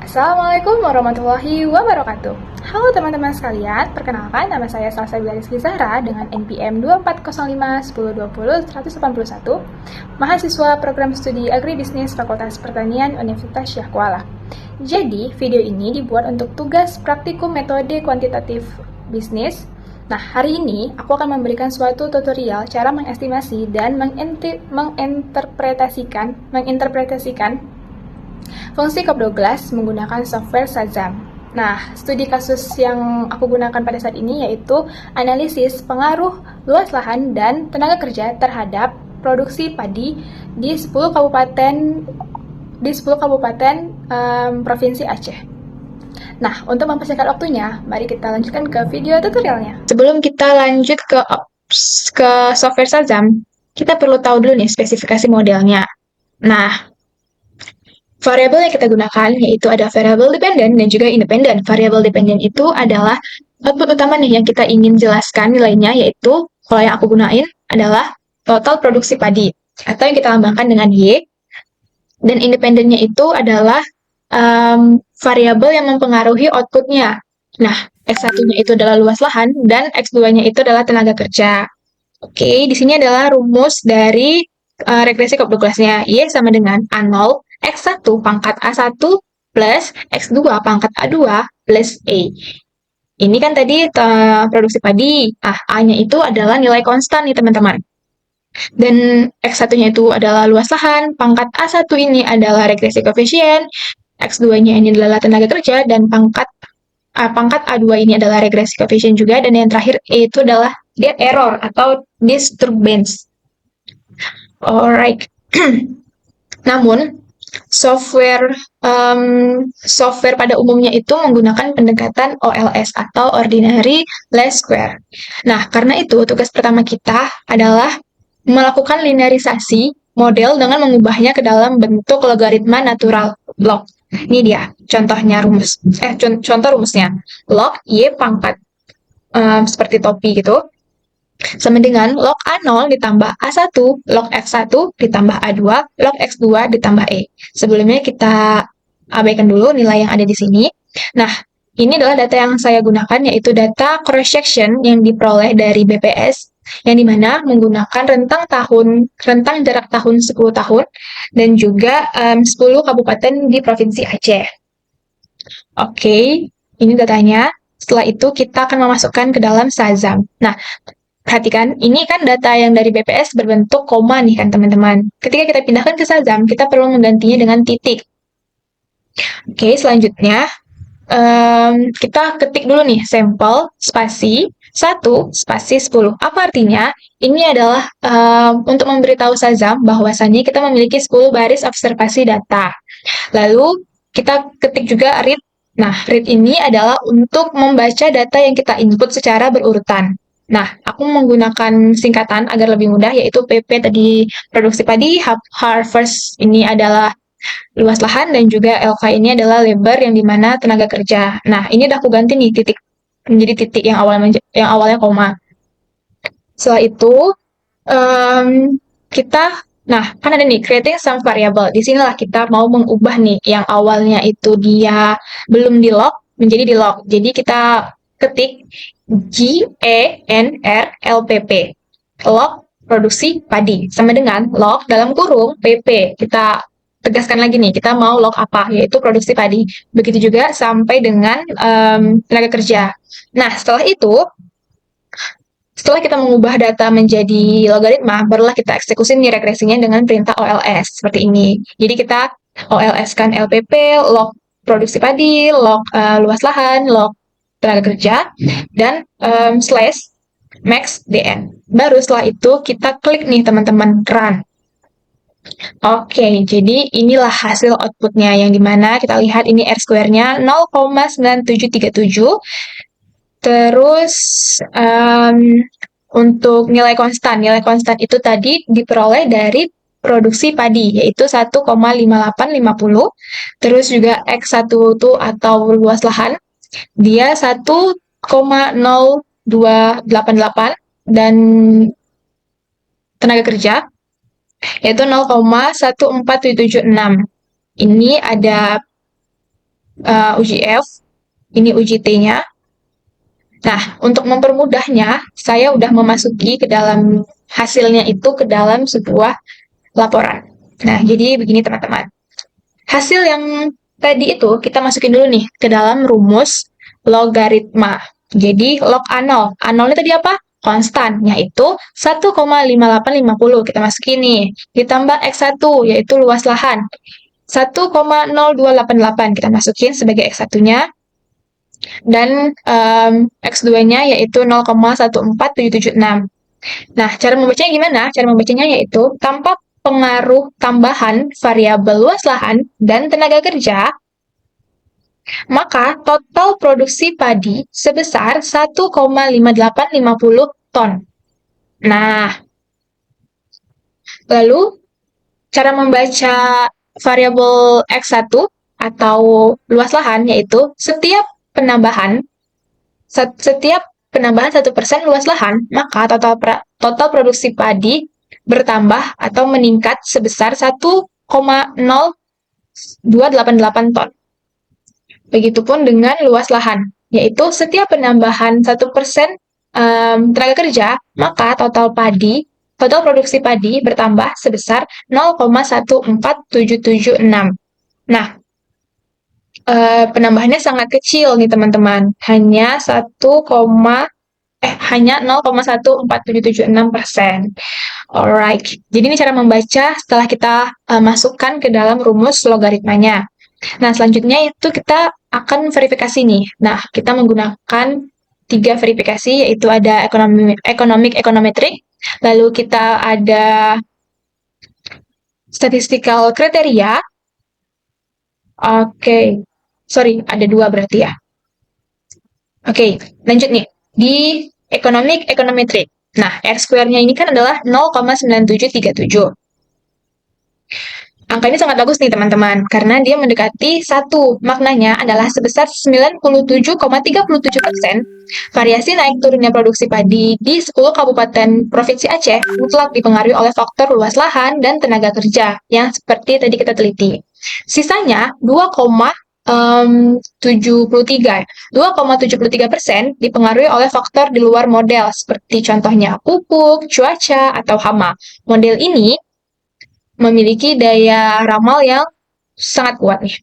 Assalamualaikum warahmatullahi wabarakatuh. Halo teman-teman sekalian, perkenalkan nama saya Salsabila Rizky Zahra dengan NPM 2405 1020 181, mahasiswa program studi Agribisnis Fakultas Pertanian Universitas Syah Kuala. Jadi, video ini dibuat untuk tugas praktikum metode kuantitatif bisnis. Nah, hari ini aku akan memberikan suatu tutorial cara mengestimasi dan menginterpretasikan fungsi Cobb Douglas menggunakan software Shazam. Nah, studi kasus yang aku gunakan pada saat ini yaitu analisis pengaruh luas lahan dan tenaga kerja terhadap produksi padi di 10 kabupaten Provinsi Aceh. Nah, untuk mempersingkat waktunya, mari kita lanjutkan ke video tutorialnya. Sebelum kita lanjut ke software Shazam, kita perlu tahu dulu nih spesifikasi modelnya. Nah, variabel yang kita gunakan yaitu ada variabel dependent dan juga independent. Variabel dependent itu adalah output utama nih yang kita ingin jelaskan nilainya, yaitu kalau yang aku gunain adalah total produksi padi atau yang kita lambangkan dengan Y. Dan independennya itu adalah variabel yang mempengaruhi outputnya. Nah, X1-nya itu adalah luas lahan dan X2-nya itu adalah tenaga kerja. Oke, di sini adalah rumus dari regresi Cobb Douglas-nya. Y sama dengan A0 X1 pangkat A1 plus X2 pangkat A2 plus E. Ini kan tadi produksi padi. A-nya itu adalah nilai konstan nih teman-teman. Dan X1-nya itu adalah luas lahan, pangkat A1 ini adalah regresi koefisien, X2-nya ini adalah tenaga kerja, dan pangkat A2 ini adalah regresi koefisien juga, dan yang terakhir E itu adalah dia error atau disturbance. Alright. Namun, software pada umumnya itu menggunakan pendekatan OLS atau Ordinary Least Square. Nah, karena itu tugas pertama kita adalah melakukan linearisasi model dengan mengubahnya ke dalam bentuk logaritma natural log. Ini dia contohnya contoh rumusnya. Log Y pangkat seperti topi gitu sama dengan log A0 ditambah A1, log F1 ditambah A2, log X2 ditambah E. Sebelumnya kita abaikan dulu nilai yang ada di sini. Nah, ini adalah data yang saya gunakan, yaitu data cross section yang diperoleh dari BPS, yang dimana menggunakan rentang jarak tahun 10 tahun, dan juga 10 kabupaten di Provinsi Aceh. Oke, ini datanya. Setelah itu kita akan memasukkan ke dalam Shazam. Nah, perhatikan, ini kan data yang dari BPS berbentuk koma nih kan teman-teman. Ketika kita pindahkan ke Shazam, kita perlu menggantinya dengan titik. Oke, selanjutnya kita ketik dulu nih sampel spasi 1 spasi 10. Apa artinya? Ini adalah untuk memberitahu Shazam bahwasannya kita memiliki 10 baris observasi data. Lalu kita ketik juga read. Nah, read ini adalah untuk membaca data yang kita input secara berurutan. Nah, aku menggunakan singkatan agar lebih mudah, yaitu PP tadi produksi padi, harvest ini adalah luas lahan, dan juga LK ini adalah labor yang dimana tenaga kerja. Nah, ini udah aku ganti nih titik menjadi titik yang awalnya koma. Setelah itu kan ada nih creating some variable. Di sinilah kita mau mengubah nih yang awalnya itu dia belum di log menjadi di log. Jadi kita ketik GENRLPP, log produksi padi, sama dengan log dalam kurung PP. Kita tegaskan lagi nih, kita mau log apa, yaitu produksi padi. Begitu juga sampai dengan tenaga kerja. Nah, setelah kita mengubah data menjadi logaritma, barulah kita eksekusi nih regresinya dengan perintah OLS, seperti ini. Jadi kita OLS-kan LPP, log produksi padi, log luas lahan, log tenaga kerja, dan slash max dn. Baru setelah itu kita klik nih teman-teman run. Oke, jadi inilah hasil outputnya yang dimana kita lihat ini R square-nya 0,9737. Terus untuk nilai konstan itu tadi diperoleh dari produksi padi, yaitu 1,5850. Terus juga X1 itu atau luas lahan, dia 1,0288, dan tenaga kerja yaitu 0,14776. Ini ada uji F, ini uji T-nya. Nah, untuk mempermudahnya, saya udah memasuki ke dalam hasilnya itu ke dalam sebuah laporan. Nah, jadi begini teman-teman. Hasil yang tadi itu kita masukin dulu nih ke dalam rumus logaritma. Jadi log A0. A0 ini tadi apa? Konstan, yaitu 1,5850. Kita masukin nih. Ditambah X1, yaitu luas lahan. 1,0288 kita masukin sebagai X1-nya. Dan X2-nya yaitu 0,14776. Nah, cara membacanya gimana? Cara membacanya yaitu tanpa pengaruh tambahan variabel luas lahan dan tenaga kerja, maka total produksi padi sebesar 1,5850 ton. Nah, lalu cara membaca variabel X1 atau luas lahan yaitu setiap penambahan 1% luas lahan, maka total produksi padi bertambah atau meningkat sebesar 1,0288 ton. Begitupun dengan luas lahan, yaitu setiap penambahan 1% tenaga kerja, maka total produksi padi bertambah sebesar 0,14776. Nah, penambahannya sangat kecil nih teman-teman, hanya 0,14776%. Alright, jadi ini cara membaca setelah kita masukkan ke dalam rumus logaritmanya. Nah, selanjutnya itu kita akan verifikasi nih. Nah, kita menggunakan 3 verifikasi, yaitu ada economic, lalu kita ada statistical kriteria. Oke, sorry, ada 2 berarti ya. Oke, lanjut nih. Di econometric. Nah, R square-nya ini kan adalah 0,9737. Angka ini sangat bagus nih teman-teman, karena dia mendekati 1. Maknanya adalah sebesar 97,37%. Variasi naik turunnya produksi padi di 10 kabupaten Provinsi Aceh mutlak dipengaruhi oleh faktor luas lahan dan tenaga kerja, yang seperti tadi kita teliti. Sisanya 2,73% dipengaruhi oleh faktor di luar model, seperti contohnya pupuk, cuaca, atau hama. Model ini memiliki daya ramal yang sangat kuat nih.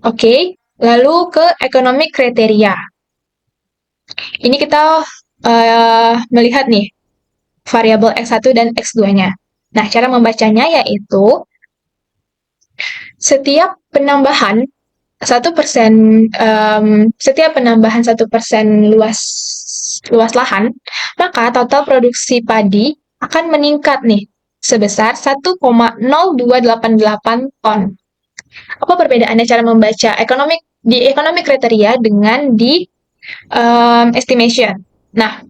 Oke, lalu ke economic kriteria. Ini kita melihat nih variabel X1 dan X2-nya. Nah, cara membacanya yaitu setiap penambahan 1% luas lahan, maka total produksi padi akan meningkat nih sebesar 1,0288 ton. Apa perbedaannya cara membaca di economic kriteria dengan di estimation? Nah,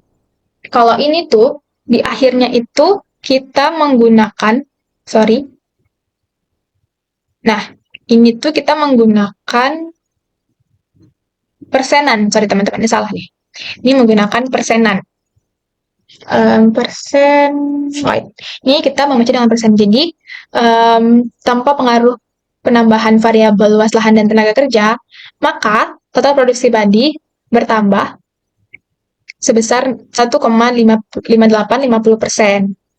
kalau ini tuh di akhirnya itu kita menggunakan, Nah, ini tuh kita menggunakan persenan. Sorry teman-teman, ini salah nih. Ini menggunakan persenan. Ini kita membaca dengan persen. Jadi, tanpa pengaruh penambahan variabel luas lahan dan tenaga kerja, maka total produksi padi bertambah sebesar 1,5850%.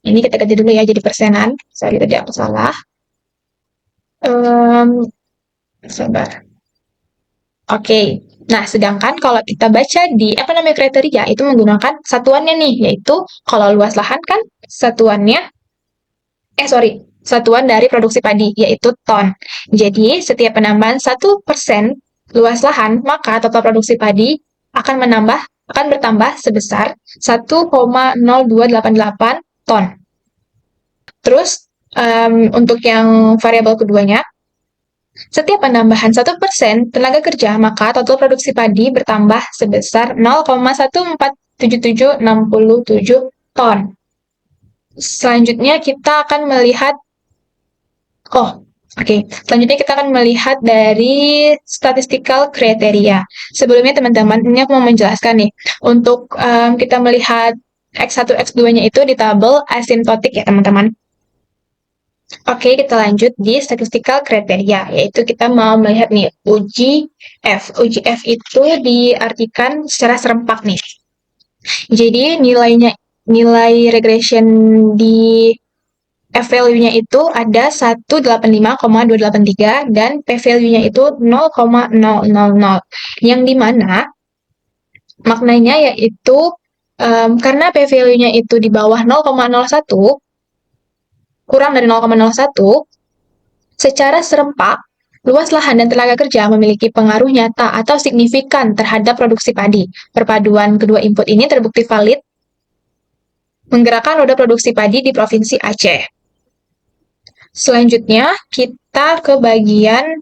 Ini kita ganti dulu ya jadi persenan. Sorry tadi aku salah. Sabar. Oke. Nah, sedangkan kalau kita baca di ekonomi kriteria itu menggunakan satuannya nih, yaitu kalau luas lahan kan satuan dari produksi padi, yaitu ton. Jadi, setiap penambahan 1% luas lahan, maka total produksi padi akan bertambah sebesar 1,0288 ton. Terus, untuk yang variabel keduanya, setiap penambahan 1% tenaga kerja, maka total produksi padi bertambah sebesar 0,1477767 ton. Selanjutnya kita akan melihat selanjutnya kita akan melihat dari statistical kriteria. Sebelumnya teman-teman, ini aku mau menjelaskan nih. Untuk kita melihat X1, X2-nya itu di tabel asymptotic ya teman-teman. Oke, kita lanjut di statistical criteria, yaitu kita mau melihat nih uji F. Uji F itu diartikan secara serempak nih. Jadi nilai regression di F value-nya itu ada 185,283 dan P value-nya itu 0,000. Yang dimana maknanya yaitu karena P value-nya itu di bawah 0,01, kurang dari 0,01, secara serempak, luas lahan dan tenaga kerja memiliki pengaruh nyata atau signifikan terhadap produksi padi. Perpaduan kedua input ini terbukti valid menggerakkan roda produksi padi di Provinsi Aceh. Selanjutnya, kita ke bagian,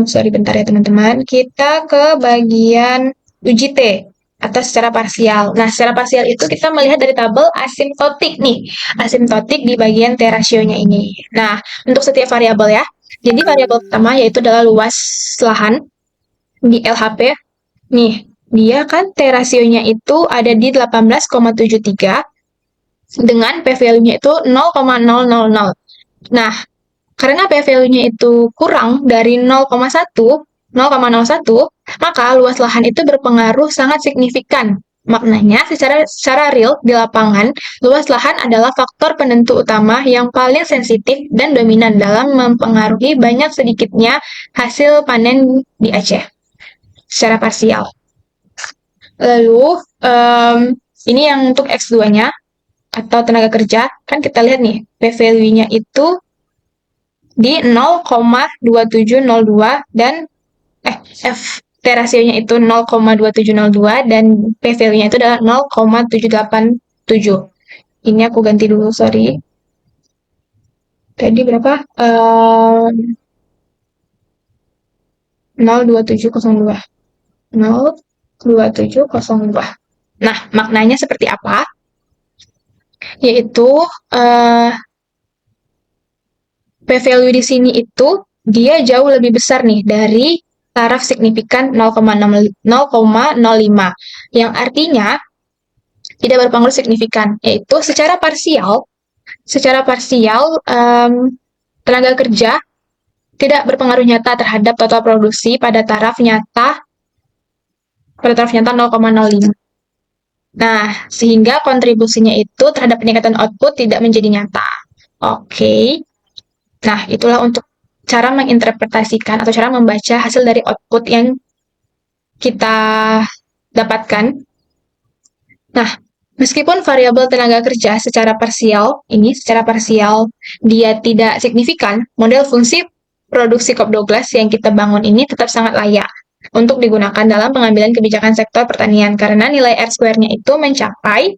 sorry bentar ya teman-teman, kita ke bagian uji T, atau secara parsial. Nah, secara parsial itu kita melihat dari tabel asimtotik nih, asimtotik di bagian T rasionya ini. Nah, untuk setiap variabel ya, jadi variabel pertama yaitu adalah luas lahan di LHP. Nih, dia kan T rasionya itu ada di 18,73 dengan P value-nya itu 0,000. Nah, karena P value-nya itu kurang dari 0,1, maka luas lahan itu berpengaruh sangat signifikan. Maknanya, secara real di lapangan, luas lahan adalah faktor penentu utama yang paling sensitif dan dominan dalam mempengaruhi banyak sedikitnya hasil panen di Aceh secara parsial. Lalu, ini yang untuk X2-nya, atau tenaga kerja, kan kita lihat nih, P value-nya itu di 0,2702 dan F T rasionya itu 0,2702 dan P value-nya itu adalah 0,787. Ini aku ganti dulu, sorry. Tadi berapa? 02702. 02702. Nah, maknanya seperti apa? Yaitu P value di sini itu dia jauh lebih besar nih dari taraf signifikan 0,05, yang artinya tidak berpengaruh signifikan, yaitu secara parsial tenaga kerja tidak berpengaruh nyata terhadap total produksi pada taraf nyata 0,05. Nah, sehingga kontribusinya itu terhadap peningkatan output tidak menjadi nyata. Oke. Nah, itulah untuk cara menginterpretasikan atau cara membaca hasil dari output yang kita dapatkan. Nah, meskipun variabel tenaga kerja secara parsial dia tidak signifikan, model fungsi produksi Cobb Douglas yang kita bangun ini tetap sangat layak untuk digunakan dalam pengambilan kebijakan sektor pertanian karena nilai R-square-nya itu mencapai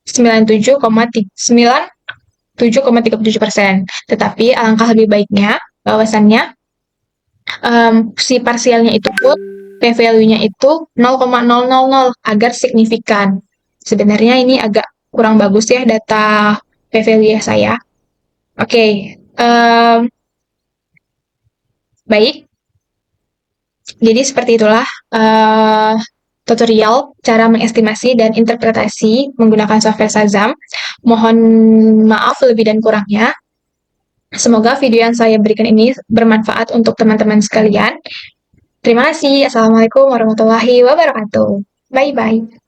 97,37%. Tetapi alangkah lebih baiknya bahwasannya si parsialnya itu pun P value-nya itu 0,000 agar signifikan. Sebenarnya ini agak kurang bagus ya data P value saya. Oke, baik. Jadi seperti itulah tutorial cara mengestimasi dan interpretasi menggunakan software Shazam. Mohon maaf lebih dan kurangnya. Semoga video yang saya berikan ini bermanfaat untuk teman-teman sekalian. Terima kasih. Assalamualaikum warahmatullahi wabarakatuh. Bye-bye.